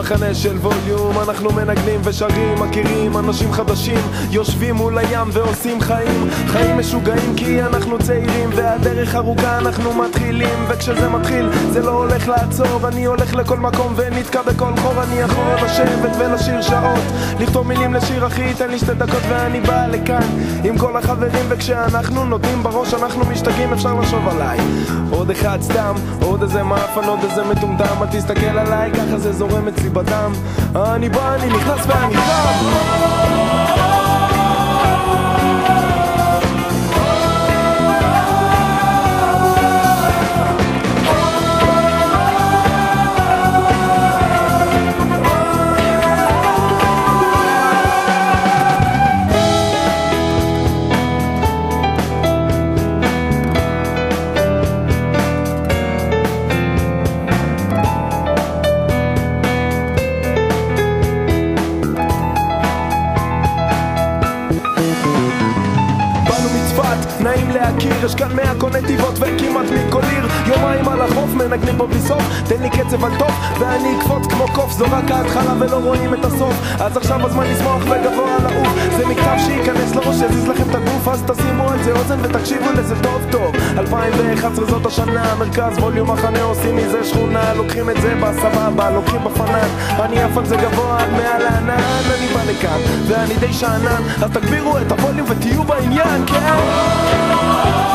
מחנה של ווליום, אנחנו מנגנים ושרים, מכירים אנשים חדשים, יושבים מול הים ועושים חיים, חיים משוגעים כי אנחנו צעירים והדרך ארוכה, אנחנו מתחילים, וכשזה מתחיל זה לא הולך לעצור, אני הולך לכל מקום ונתקע בכל חור, אני יכול לשבת ולשיר שעות, לכתוב מילים לשיר אחי, תן לי 2 דקות ואני בא לכאן עם כל החברים, וכשאנחנו נותנים בראש אנחנו משתגעים, אפשר לחשוב עליי עוד אחד סתם, עוד איזה מאפן, עוד איזה מטומטם, אל תסתכל עליי, ככה זה זורם אצלי בדם, אני בא, אני נכנס ואני חם. נעים להכיר, יש כאן 100 קונטיבות וכמעט מכל עיר, יומיים על החוף, מנגנים פה בלי סוף, תן לי קצב על טוב ואני אקפוץ כמו קוף, זו רק ההתחלה ולא רואים את הסוף, אז עכשיו הזמן לשמוח וגבוה לעוף, זה מכתב שייכנס לראש, יזיז לכם את הגוף, אז תשימו על זה אוזן ותקשיבו לזה טוב טוב. 2011 זאת השנה, מרכז ווליום מחנה, עושים מזה שכונה, לוקחים את זה בסבבה, לוקחים בפנן, אני אף על זה גבוה עד מעל הענן, אני בא לכאן ואני די שענן, אז תגבירו את הווליום ותהיו בעניין, כן?